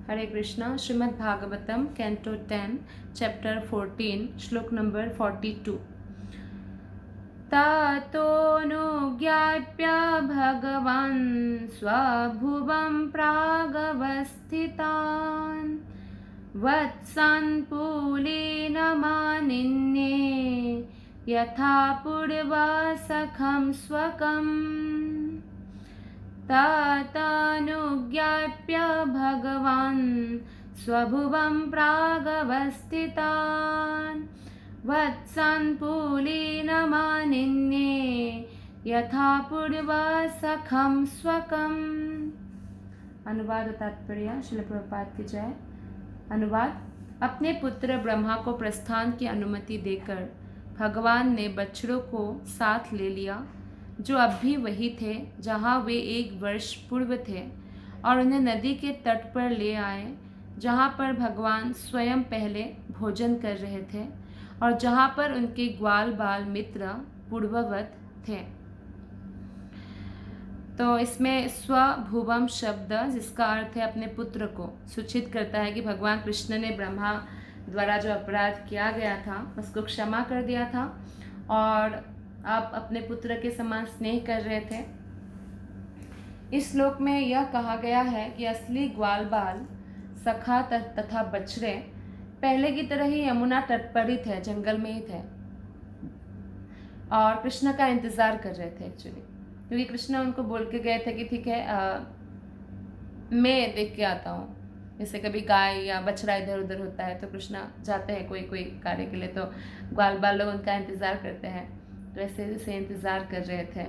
हरे Krishna. Shrimad Bhagavatam canto 10 chapter 14 श्लोक number 42। तातोऽनुज्ञाप्य भगवान् स्वभुवं प्रागवस्थितान् वत्सान् पुलीनमानिन्ये यथा पूर्वसखं स्वकम्। तातानुज्ञाप्य भगवान् स्वभुवं प्रागवस्थितान् वत्सान् पुलीनमानिन्ये यथा पूर्वसखं स्वकम्। अनुवाद और तात्पर्य। श्रील प्रभुपाद की जय। अनुवाद। अपने पुत्र ब्रह्मा को प्रस्थान की अनुमति देकर भगवान ने बछड़ों को साथ ले लिया, जो अब भी वही थे जहाँ वे 1 वर्ष पूर्व थे, और उन्हें नदी के तट पर ले आए, जहाँ पर भगवान स्वयं पहले भोजन कर रहे थे और जहाँ पर उनके ग्वाल बाल मित्र पूर्ववत थे। तो इसमें स्वभुवम शब्द, जिसका अर्थ है अपने पुत्र को, सूचित करता है कि भगवान कृष्ण ने ब्रह्मा द्वारा जो अपराध किया गया था उसको क्षमा कर दिया था और आप अपने पुत्र के समान स्नेह कर रहे थे। इस श्लोक में यह कहा गया है कि असली ग्वाल बाल सखा तथा बछड़े पहले की तरह ही यमुना तट पर ही थे, जंगल में ही थे और कृष्ण का इंतजार कर रहे थे एक्चुअली, क्योंकि कृष्ण उनको बोल के गए थे कि ठीक है मैं देख के आता हूँ। जैसे कभी गाय या बछड़ा इधर उधर होता है तो कृष्ण जाते हैं कोई कोई कार्य के लिए, तो ग्वाल बाल लोग उनका इंतजार करते हैं, तो ऐसे से इंतजार कर रहे थे।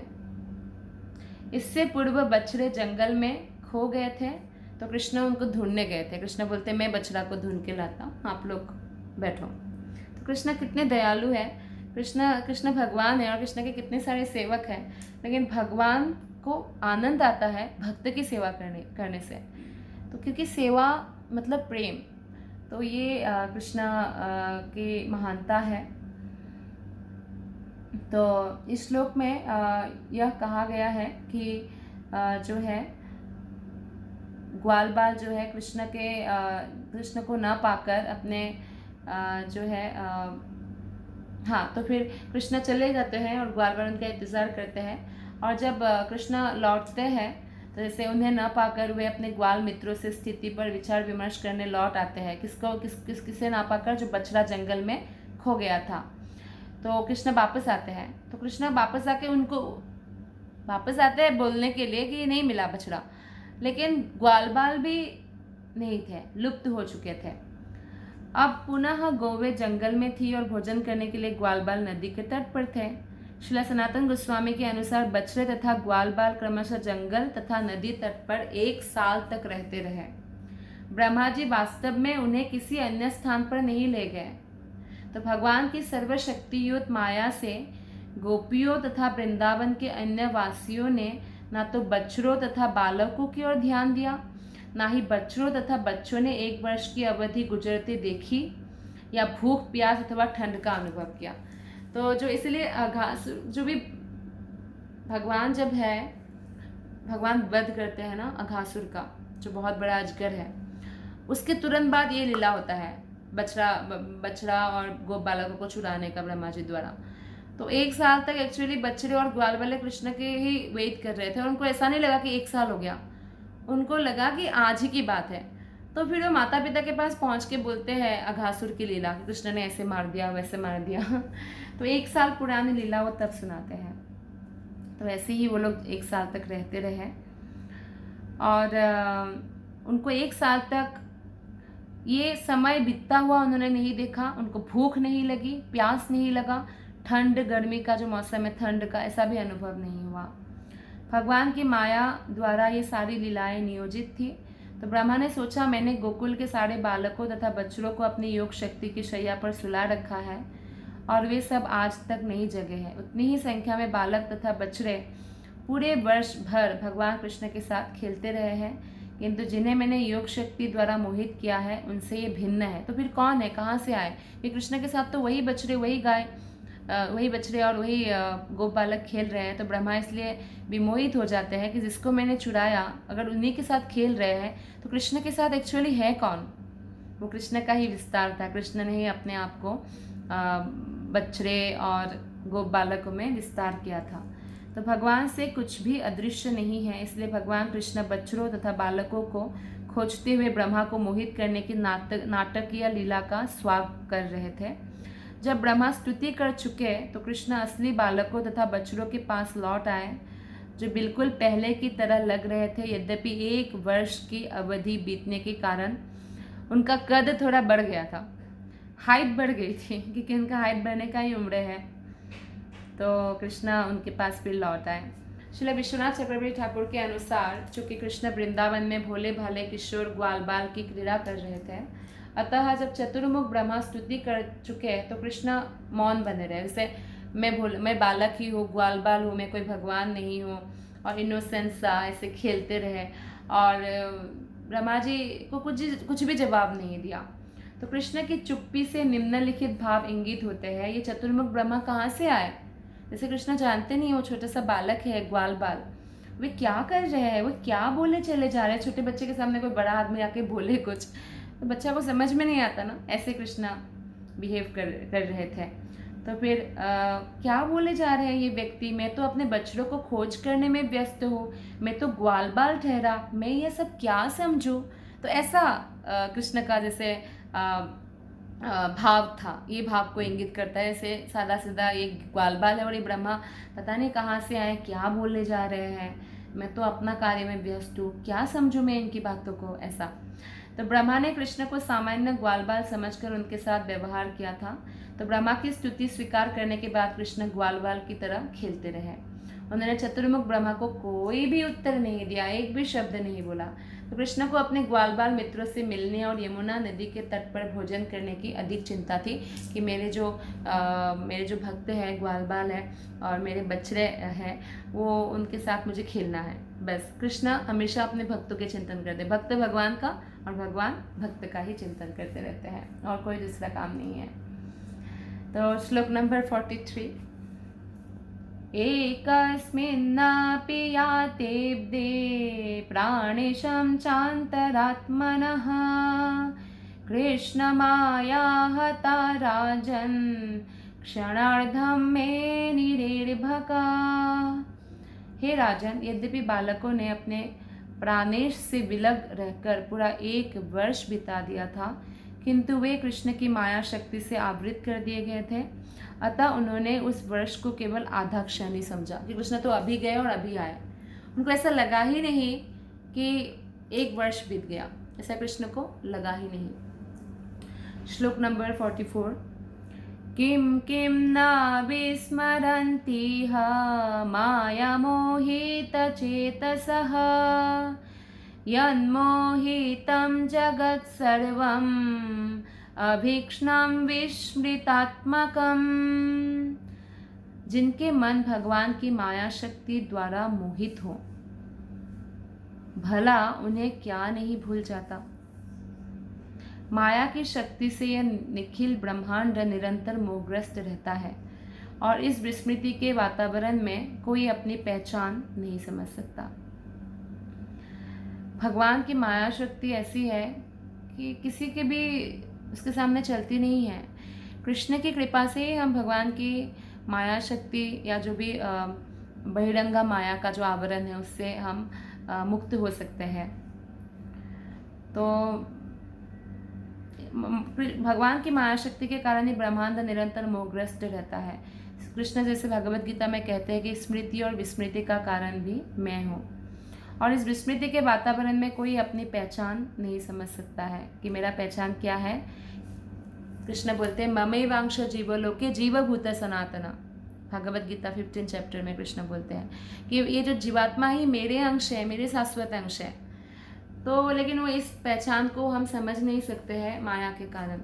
इससे पूर्व बछड़े जंगल में खो गए थे, तो कृष्ण उनको ढूंढने गए थे। कृष्ण बोलते मैं बछड़ा को ढूंढ के लाता हूँ, आप लोग बैठो। तो कृष्ण कितने दयालु है। कृष्ण भगवान है और कृष्ण के कितने सारे सेवक हैं, लेकिन भगवान को आनंद आता है भक्त की सेवा करने से। तो क्योंकि सेवा मतलब प्रेम, तो ये कृष्ण की महानता है। तो इस श्लोक में यह कहा गया है कि जो है ग्वाल बाल जो है कृष्ण को ना पाकर अपने जो है तो फिर कृष्ण चले जाते हैं और ग्वाल बाल उनका इंतज़ार करते हैं। और जब कृष्ण लौटते हैं तो जैसे उन्हें ना पाकर वे अपने ग्वाल मित्रों से स्थिति पर विचार विमर्श करने लौट आते हैं। किसे ना पाकर? जो बछड़ा जंगल में खो गया था। तो कृष्ण वापस आते हैं, तो कृष्ण वापस आके उनको वापस आते हैं बोलने के लिए कि नहीं मिला बछड़ा, लेकिन ग्वाल बाल भी नहीं थे, लुप्त हो चुके थे। अब पुनः गौवे जंगल में थी और भोजन करने के लिए ग्वाल बाल नदी के तट पर थे। श्रील सनातन गोस्वामी के अनुसार बछड़े तथा ग्वाल बाल क्रमशः जंगल तथा नदी तट पर 1 साल तक रहते रहे। ब्रह्मा जी वास्तव में उन्हें किसी अन्य स्थान पर नहीं ले गए। तो भगवान की सर्वशक्तियुत माया से गोपियों तथा वृंदावन के अन्य वासियों ने ना तो बछड़ों तथा बालकों की ओर ध्यान दिया, ना ही बछड़ों तथा बच्चों ने 1 वर्ष की अवधि गुजरते देखी या भूख प्यास अथवा ठंड का अनुभव किया। तो जो इसलिए जो भी भगवान जब है, भगवान वध करते हैं ना अघासुर का, जो बहुत बड़ा अजगर है, उसके तुरंत बाद ये लीला होता है बछड़ा और गोप बालकों को छुड़ाने का ब्रह्मा जी द्वारा। तो 1 साल तक एक्चुअली बछड़े और ग्वाल वाले कृष्ण के ही वेट कर रहे थे और उनको ऐसा नहीं लगा कि 1 साल हो गया, उनको लगा कि आज ही की बात है। तो फिर वो माता पिता के पास पहुंच के बोलते हैं अघासुर की लीला, कृष्ण ने ऐसे मार दिया वैसे मार दिया। तो 1 साल पुरानी लीला वो तब सुनाते हैं। तो ऐसे ही वो लोग 1 साल तक रहते रहे और उनको 1 साल तक ये समय बीतता हुआ उन्होंने नहीं देखा। उनको भूख नहीं लगी, प्यास नहीं लगा, ठंड गर्मी का जो मौसम है ठंड का, ऐसा भी अनुभव नहीं हुआ। भगवान की माया द्वारा ये सारी लीलाएं नियोजित थी। तो ब्रह्मा ने सोचा मैंने गोकुल के सारे बालकों तथा बच्चों को अपनी योग शक्ति की शैया पर सुला रखा है और वे सब आज तक नहीं जगे हैं। उतनी ही संख्या में बालक तथा बछड़े पूरे वर्ष भर भगवान कृष्ण के साथ खेलते रहे हैं, किंतु जिन्हें मैंने योग शक्ति द्वारा मोहित किया है उनसे ये भिन्न है। तो फिर कौन है, कहाँ से आए? ये कृष्ण के साथ तो वही बछड़े वही गाय वही बछड़े और वही गोप बालक खेल रहे हैं, तो ब्रह्मा इसलिए विमोहित हो जाते हैं कि जिसको मैंने चुराया अगर उन्हीं के साथ खेल रहे हैं तो कृष्ण के साथ एक्चुअली है कौन। वो कृष्ण का ही विस्तार था, कृष्ण ने ही अपने आप को बछड़े और गोप बालकों में विस्तार किया था। तो भगवान से कुछ भी अदृश्य नहीं है, इसलिए भगवान कृष्ण बछड़ों तथा बालकों को खोजते हुए ब्रह्मा को मोहित करने की नाटकीय लीला का स्वाग कर रहे थे। जब ब्रह्मा स्तुति कर चुके तो कृष्ण असली बालकों तथा बछड़ों के पास लौट आए, जो बिल्कुल पहले की तरह लग रहे थे। यद्यपि 1 वर्ष की अवधि बीतने के कारण उनका कद थोड़ा बढ़ गया था, हाइट बढ़ गई थी, क्योंकि उनका हाइट बढ़ने का ही उम्र है। तो कृष्णा उनके पास फिर लौट आए। श्रील विश्वनाथ चक्रवर्ती ठाकुर के अनुसार चूंकि कृष्ण वृंदावन में भोले भाले किशोर ग्वाल बाल की क्रीड़ा कर रहे थे, अतः जब चतुर्मुख ब्रह्मा स्तुति कर चुके तो कृष्ण मौन बने रहे। जैसे मैं बालक ही हूँ, ग्वाल बाल हूँ, मैं कोई भगवान नहीं हूँ, और इनोसेंस सा ऐसे खेलते रहे, और ब्रह्मा जी को कुछ भी जवाब नहीं दिया। तो कृष्ण की चुप्पी से निम्नलिखित भाव इंगित होते हैं। ये चतुर्मुख ब्रह्मा कहाँ से आए? जैसे कृष्ण जानते नहीं, वो छोटा सा बालक है, ग्वाल बाल, वे क्या कर रहे हैं, वो क्या बोले चले जा रहे हैं। छोटे बच्चे के सामने कोई बड़ा आदमी आके बोले कुछ, तो बच्चा को समझ में नहीं आता ना, ऐसे कृष्णा बिहेव कर रहे थे। तो फिर क्या बोले जा रहे हैं ये व्यक्ति, मैं तो अपने बछड़ों को खोज करने में व्यस्त हूँ, मैं तो ग्वाल बाल ठहरा, मैं ये सब क्या समझूँ। तो ऐसा कृष्ण का जैसे भाव था, ये भाव को इंगित करता है। ऐसे सादा सीधा ये ग्वाल बाल है और ये ब्रह्मा पता नहीं कहाँ से आए, क्या बोलने जा रहे हैं, मैं तो अपना कार्य में व्यस्त हूँ, क्या समझूँ मैं इनकी बातों को, ऐसा। तो ब्रह्मा ने कृष्ण को सामान्य ग्वाल बाल समझकर उनके साथ व्यवहार किया था। तो ब्रह्मा की स्तुति स्वीकार करने के बाद कृष्ण ग्वाल बाल की तरह खेलते रहे। उन्होंने चतुर्मुख ब्रह्मा को कोई भी उत्तर नहीं दिया, एक भी शब्द नहीं बोला। तो कृष्ण को अपने ग्वाल बाल मित्रों से मिलने और यमुना नदी के तट पर भोजन करने की अधिक चिंता थी कि मेरे जो भक्त हैं, ग्वाल बाल है और मेरे बछड़े हैं, वो उनके साथ मुझे खेलना है। बस कृष्ण हमेशा अपने भक्तों के चिंतन करते, भक्त भगवान का और भगवान भक्त का ही चिंतन करते रहते हैं, और कोई दूसरा काम नहीं है। तो श्लोक नंबर 43। एकस्मिन्नापि यातेब्दे प्राणेशं चान्तरात्मनः कृष्णमाया हता राजन् क्षणार्धं मे निरीर्भका। हे राजन, यद्यपि बालकों ने अपने प्राणेश से विलग रहकर पूरा 1 वर्ष बिता दिया था, किंतु वे कृष्ण की माया शक्ति से आवृत कर दिए गए थे। अतः उन्होंने उस वर्ष को केवल आधा क्षण ही समझा कि कृष्ण तो अभी गए और अभी आए। उनको ऐसा लगा ही नहीं कि 1 वर्ष बीत गया, ऐसा कृष्ण को लगा ही नहीं। श्लोक नंबर 44। किं किं न विस्मरन्ति माया मोहित चेतसः यन्मोहितं जगत् सर्वम् अभीक्ष्णं विस्मृतात्मकम्। जिनके मन भगवान की माया शक्ति द्वारा मोहित हो, भला उन्हें क्या नहीं भूल जाता। माया की शक्ति से यह निखिल ब्रह्मांड निरंतर मोहग्रस्त रहता है, और इस विस्मृति के वातावरण में कोई अपनी पहचान नहीं समझ सकता। भगवान की माया शक्ति ऐसी है कि किसी के भी उसके सामने चलती नहीं है। कृष्ण की कृपा से ही हम भगवान की माया शक्ति या जो भी बहिरंगा माया का जो आवरण है उससे हम मुक्त हो सकते हैं। तो भगवान की माया शक्ति के कारण ही ब्रह्मांड निरंतर मोहग्रस्त रहता है। कृष्ण जैसे भगवत गीता में कहते हैं कि स्मृति और विस्मृति का कारण भी मैं हूँ, और इस विस्मृति के वातावरण में कोई अपनी पहचान नहीं समझ सकता है कि मेरा पहचान क्या है। कृष्ण बोलते हैं ममैवांश जीवलोके जीवभूत सनातना। भगवत गीता 15 चैप्टर में कृष्ण बोलते हैं कि ये जो जीवात्मा ही मेरे अंश है, मेरे शाश्वत अंश है। तो लेकिन वो इस पहचान को हम समझ नहीं सकते हैं माया के कारण।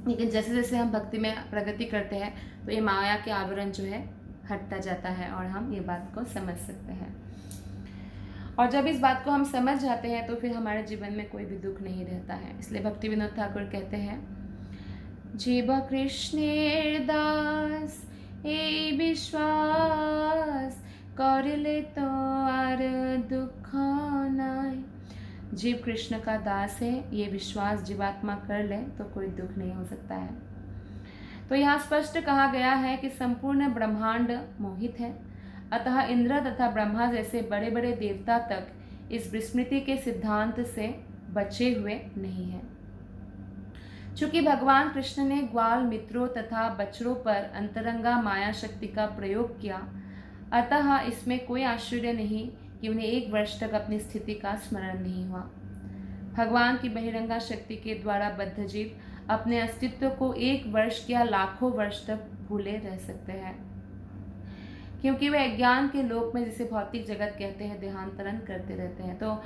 लेकिन जैसे जैसे हम भक्ति में प्रगति करते हैं तो ये माया के आवरण जो है हटता जाता है और हम ये बात को समझ सकते हैं। और जब इस बात को हम समझ जाते हैं तो फिर हमारे जीवन में कोई भी दुख नहीं रहता है। इसलिए भक्ति विनोद ठाकुर कहते हैं জীব কৃষ্ণের দাস এই বিশ্বাস করলে তো আর दुख নাই। जीव कृष्ण का दास है, ये विश्वास जीवात्मा कर ले तो कोई दुख नहीं हो सकता है। तो यहाँ स्पष्ट कहा गया है कि संपूर्ण ब्रह्मांड मोहित है, अतः इंद्र तथा ब्रह्मा जैसे बड़े बड़े देवता तक इस विस्मृति के सिद्धांत से बचे हुए नहीं है। चूंकि भगवान कृष्ण ने ग्वाल मित्रों तथा बछड़ों पर अंतरंगा माया शक्ति का प्रयोग किया, अतः इसमें कोई आश्चर्य नहीं कि उन्हें 1 वर्ष तक अपनी स्थिति का स्मरण नहीं हुआ। भगवान की बहिरंगा शक्ति के द्वारा बद्ध जीव अपने अस्तित्व को 1 वर्ष या लाखों वर्ष तक भूले रह सकते हैं, क्योंकि वे अज्ञान के लोक में, जिसे भौतिक जगत कहते हैं, देहांतरण करते रहते हैं। तो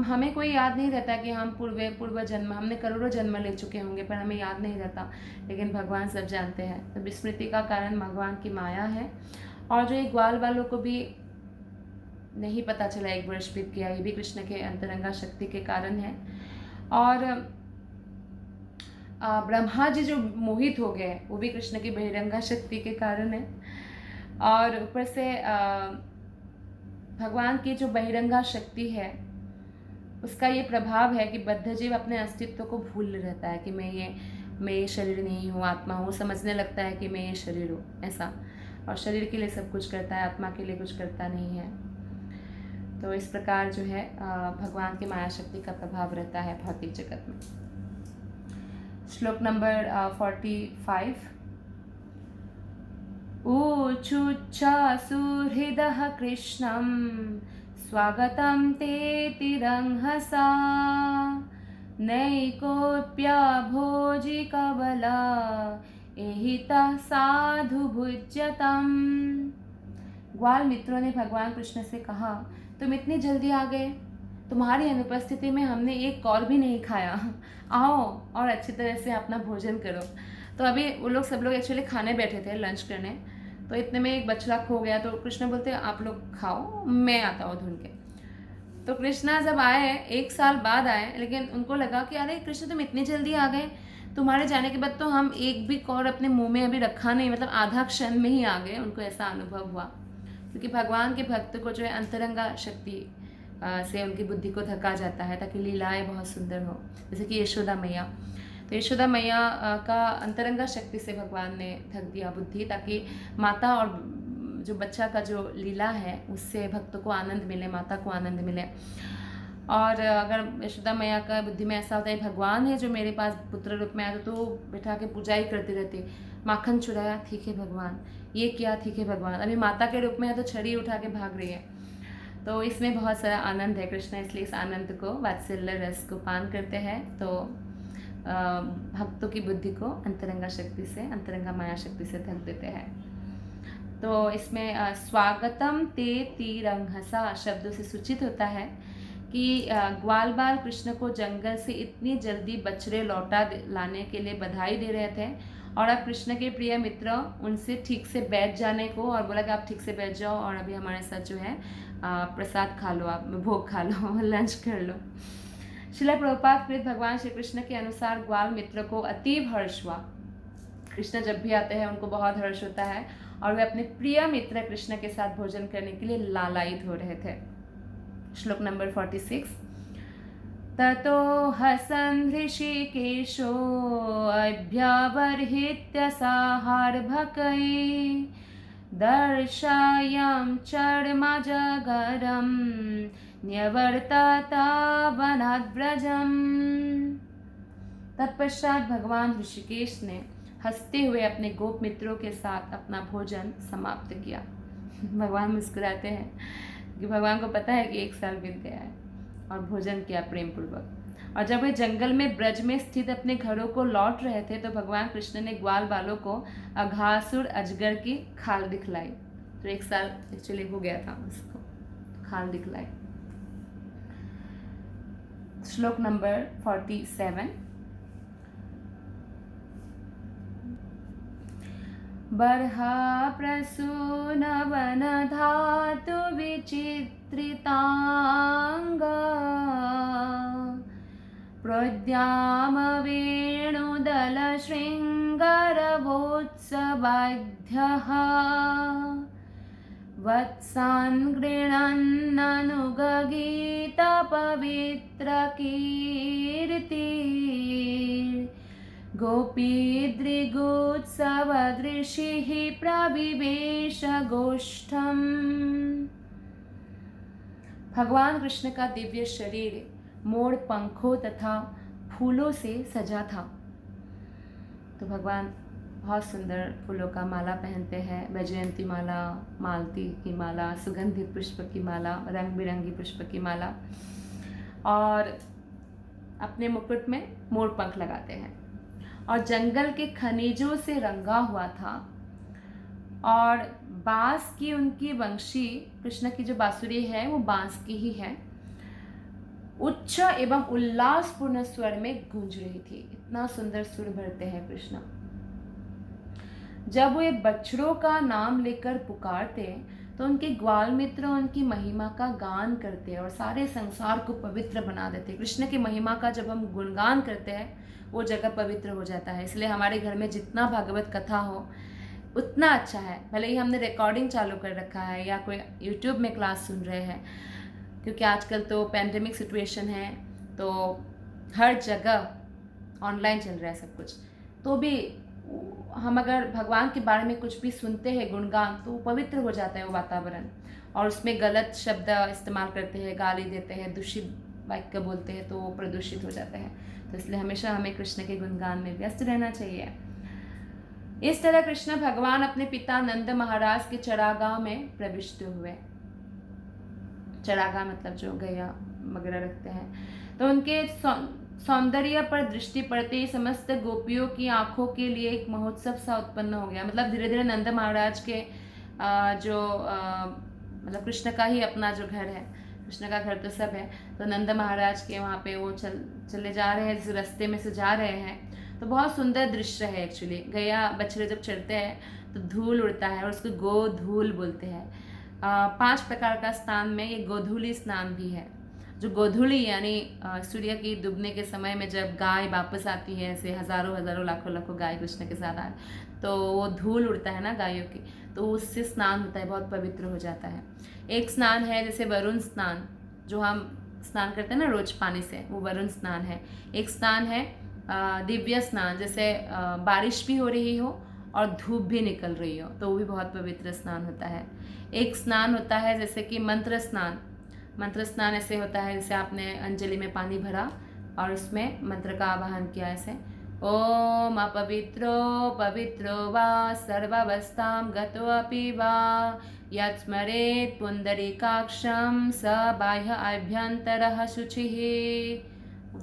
हमें कोई याद नहीं रहता कि हम पूर्व जन्म, हमने करोड़ों जन्म ले चुके होंगे, पर हमें याद नहीं रहता, लेकिन भगवान सब जानते हैं। तो विस्मृति का कारण भगवान की माया है, और जो ये ग्वाल वालों को भी नहीं पता चला 1 वर्ष बीत गया, ये भी कृष्ण के अंतरंगा शक्ति के कारण है। और ब्रह्मा जी जो मोहित हो गए वो भी कृष्ण की बहिरंगा शक्ति के कारण है। और ऊपर से भगवान की जो बहिरंगा शक्ति है उसका ये प्रभाव है कि बद्ध जीव अपने अस्तित्व को भूल रहता है कि मैं ये शरीर नहीं हूँ, आत्मा हूँ। समझने लगता है कि मैं ये शरीर हूँ, ऐसा। और शरीर के लिए सब कुछ करता है, आत्मा के लिए कुछ करता नहीं है। तो इस प्रकार जो है भगवान की माया शक्ति का प्रभाव रहता है भौतिक जगत में। श्लोक नंबर 45। ऊचुच्चासुहृदः कृष्णं स्वागतं ते तिरंहसा नैकोप्यभोजिकबला एहितः साधु भुज्यतम्। ग्वाल मित्रों ने भगवान कृष्ण से कहा, तुम इतनी जल्दी आ गए, तुम्हारी अनुपस्थिति में हमने एक कौर भी नहीं खाया, आओ और अच्छी तरह से अपना भोजन करो। तो अभी वो लोग सब लोग एक्चुअली खाने बैठे थे, लंच करने, तो इतने में एक बछड़ा खो गया। तो कृष्ण बोलते आप लोग खाओ, मैं आता हूँ ढूंढ के। तो कृष्णा जब आए, 1 साल बाद आए, लेकिन उनको लगा कि अरे कृष्ण तुम इतनी जल्दी आ गए, तुम्हारे जाने के बाद तो हम एक भी कौर अपने मुंह में अभी रखा नहीं, मतलब आधा क्षण में ही आ गए। उनको ऐसा अनुभव हुआ, क्योंकि भगवान के भक्त को जो है अंतरंगा शक्ति से उनकी बुद्धि को थका जाता है, ताकि लीलाएं बहुत सुंदर हो। जैसे कि यशोदा मैया, तो यशोदा मैया का अंतरंगा शक्ति से भगवान ने थक दिया बुद्धि, ताकि माता और जो बच्चा का जो लीला है उससे भक्तों को आनंद मिले, माता को आनंद मिले। और अगर यशोदा मैया का बुद्धि में ऐसा होता है भगवान है जो मेरे पास पुत्र रूप में आया, तो बैठा के पूजा ही करती रहती, माखन चुराया ठीक है भगवान, ये किया ठीक है भगवान, अभी माता के रूप में है तो छड़ी उठा के भाग रही है। तो इसमें बहुत सारा आनंद है। कृष्ण इसलिए इस आनंद को, वात्सल्य रस को पान करते हैं। तो भक्तों की बुद्धि को अंतरंगा शक्ति से, अंतरंगा माया शक्ति से ढक देते हैं। तो इसमें स्वागतम ते तिरंहसा शब्दों से सूचित होता है कि ग्वाल बाल कृष्ण को जंगल से इतनी जल्दी बछड़े लौटा लाने के लिए बधाई दे रहे थे, और अब कृष्ण के प्रिय मित्र उनसे ठीक से बैठ जाने को और बोला कि आप ठीक से बैठ जाओ और अभी हमारे साथ जो है प्रसाद खा लो, आप भोग खा लो, लंच कर लो। श्रील प्रभुपाद कृत भगवान श्री कृष्ण के अनुसार ग्वाल मित्र को अतीव हर्ष हुआ। कृष्ण जब भी आते हैं उनको बहुत हर्ष होता है, और वे अपने प्रिय मित्र कृष्ण के साथ भोजन करने के लिए लालायित हो रहे थे। श्लोक नंबर 46। ततो हसन् ऋषिकेशो अभ्यवहित्य साहार्भकै दर्शयं चर्मजगरं न्यवर्तत वनाद्व्रजम्। तत्पश्चात भगवान ऋषिकेश ने हंसते हुए अपने गोप मित्रों के साथ अपना भोजन समाप्त किया। भगवान मुस्कुराते हैं कि भगवान को पता है कि 1 साल बीत गया है, और भोजन किया प्रेम पूर्वक। और जब वे जंगल में ब्रज में स्थित अपने घरों को लौट रहे थे, तो भगवान कृष्ण ने ग्वाल बालों को अघासुर अजगर की खाल दिखलाई। तो 1 साल एक्चुअली हो गया था उसको, खाल दिखलाई। श्लोक नंबर 47। बर्हा प्रसून वन धातु विचित्रितांग प्रोद्यामवेणुदलशृङ्गरवोत्सवाद्यः वत्सान् गृह्णन्ननुगगीतपवित्रकीर्ति गोपीदृगोत्सवदृशिः प्रविवेश गोष्ठम्। भगवान कृष्ण का दिव्य शरीर मोर पंखों तथा फूलों से सजा था। तो भगवान बहुत सुंदर फूलों का माला पहनते हैं, वैजयंती माला, मालती की माला, सुगंधित पुष्प की माला, रंग बिरंगी पुष्प की माला, और अपने मुकुट में मोर पंख लगाते हैं। और जंगल के खनिजों से रंगा हुआ था, और बांस की उनकी वंशी, कृष्ण की जो बांसुरी है वो बांस की ही है, उच्च एवं उल्लासपूर्ण स्वर में गूंज रही थी। इतना सुंदर सुर भरते हैं कृष्ण। जब वे बछड़ों का नाम लेकर पुकारते तो उनके ग्वाल मित्र उनकी महिमा का गान करते और सारे संसार को पवित्र बना देते। कृष्ण की महिमा का जब हम गुणगान करते हैं वो जगह पवित्र हो जाता है। इसलिए हमारे घर में जितना भागवत कथा हो उतना अच्छा है। भले ही हमने रिकॉर्डिंग चालू कर रखा है या कोई यूट्यूब में क्लास सुन रहे हैं, क्योंकि आजकल तो पैंडेमिक सिचुएशन है, तो हर जगह ऑनलाइन चल रहा है सब कुछ, तो भी हम अगर भगवान के बारे में कुछ भी सुनते हैं गुणगान, तो पवित्र हो जाता है वो वातावरण। और उसमें गलत शब्द इस्तेमाल करते हैं, गाली देते हैं, दूषित वाक्य बोलते हैं, तो वो प्रदूषित हो जाते हैं। तो इसलिए हमेशा हमें कृष्ण के गुणगान में व्यस्त रहना चाहिए। इस तरह कृष्ण भगवान अपने पिता नंद महाराज के चरागाह में प्रविष्ट हुए। चरागाह मतलब जो गैया वगैरह रखते हैं। तो उनके सौंदर्य पर दृष्टि पड़ते ही समस्त गोपियों की आंखों के लिए एक महोत्सव सा उत्पन्न हो गया। मतलब धीरे धीरे नंद महाराज के मतलब कृष्ण का ही अपना जो घर है, कृष्ण का घर तो सब है, तो नंद महाराज के वहाँ पे वो चले जा रहे हैं, जिस रास्ते में से जा रहे हैं, तो बहुत सुंदर दृश्य है। एक्चुअली गैया बछड़े जब चढ़ते हैं तो धूल उड़ता है और उसको गोधूल बोलते हैं। 5 प्रकार का स्नान में ये गोधूली स्नान भी है। जो गोधूली यानी सूर्य की डूबने के समय में जब गाय वापस आती है, ऐसे हजारों हजारों लाखों लाखों गाय कृष्ण के साथ आए, तो वो धूल उड़ता है ना गायों की, तो उससे स्नान होता है, बहुत पवित्र हो जाता है। एक स्नान है जैसे वरुण स्नान, जो हम स्नान करते हैं ना रोज पानी से, वो वरुण स्नान है। एक स्नान है दिव्य स्नान, जैसे बारिश भी हो रही हो और धूप भी निकल रही हो, तो वो भी बहुत पवित्र स्नान होता है। एक स्नान होता है जैसे कि मंत्र स्नान। मंत्र स्नान ऐसे होता है जैसे आपने अंजलि में पानी भरा और उसमें मंत्र का आवाहन किया, ऐसे ओम अपवित्रो पवित्रो वा सर्वावस्थां गतोऽपि वा यत्स्मरेत् पुंडरीकाक्षं स बाह्य आभ्यंतरः शुचिः।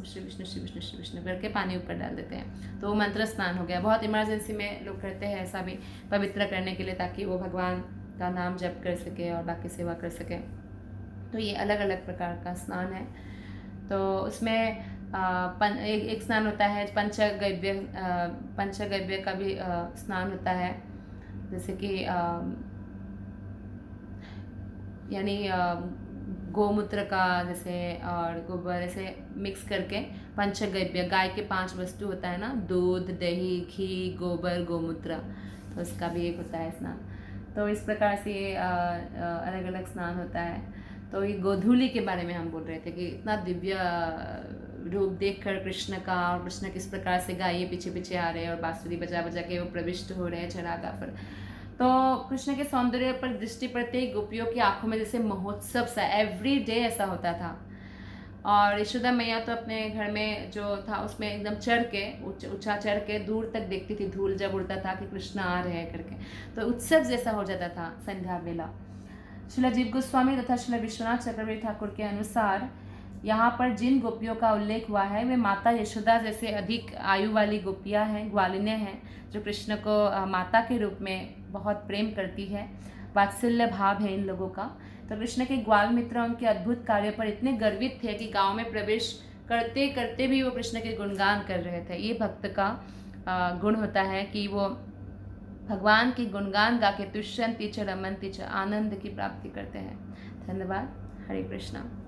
श्री विष्णु श्री विष्णु श्री विष्णु करके पानी ऊपर डाल देते हैं, तो वो मंत्र स्नान हो गया। बहुत इमरजेंसी में लोग करते हैं ऐसा भी, पवित्र करने के लिए, ताकि वो भगवान का नाम जप कर सके और बाकी सेवा कर सके। तो ये अलग अलग प्रकार का स्नान है। तो उसमें एक स्नान होता है पंचगव्य का भी स्नान होता है, जैसे कि यानी गोमूत्र का जैसे और गोबर ऐसे मिक्स करके पंचगव्य, गाय के 5 वस्तु होता है ना, दूध, दही, घी, गोबर, गोमूत्र, तो उसका भी एक होता है स्नान। तो इस प्रकार से अलग अलग स्नान होता है। तो ये गोधूली के बारे में हम बोल रहे थे कि इतना दिव्य रूप देखकर कृष्ण का, और कृष्ण किस प्रकार से गाये पीछे पीछे आ रहे हैं और बांसुरी बजा बजा के वो प्रविष्ट हो रहे हैं चरागाह पर। तो कृष्ण के सौंदर्य पर दृष्टि पड़ते ही गोपियों की आंखों में जैसे महोत्सव सा एवरी डे ऐसा होता था। और यशोदा मैया तो अपने घर में जो था उसमें एकदम चढ़ के ऊंचा चढ़ के दूर तक देखती थी, धूल जब उड़ता था कि कृष्ण आ रहे हैं करके, तो उत्सव जैसा हो जाता था संध्या बेला। श्रील जीव गोस्वामी तथा श्रील विश्वनाथ चक्रवर्ती ठाकुर के अनुसार यहाँ पर जिन गोपियों का उल्लेख हुआ है वे माता यशोदा जैसे अधिक आयु वाली गोपियाँ हैं, ग्वालिनें हैं, जो कृष्ण को माता के रूप में बहुत प्रेम करती है। वात्सल्य भाव है इन लोगों का। तो कृष्ण के ग्वाल मित्र उनके अद्भुत कार्य पर इतने गर्वित थे कि गांव में प्रवेश करते करते भी वो कृष्ण के गुणगान कर रहे थे। ये भक्त का गुण होता है कि वो भगवान के गुणगान गा के तुष्यंती च रमंती च, आनंद की प्राप्ति करते हैं। धन्यवाद। हरे कृष्णा।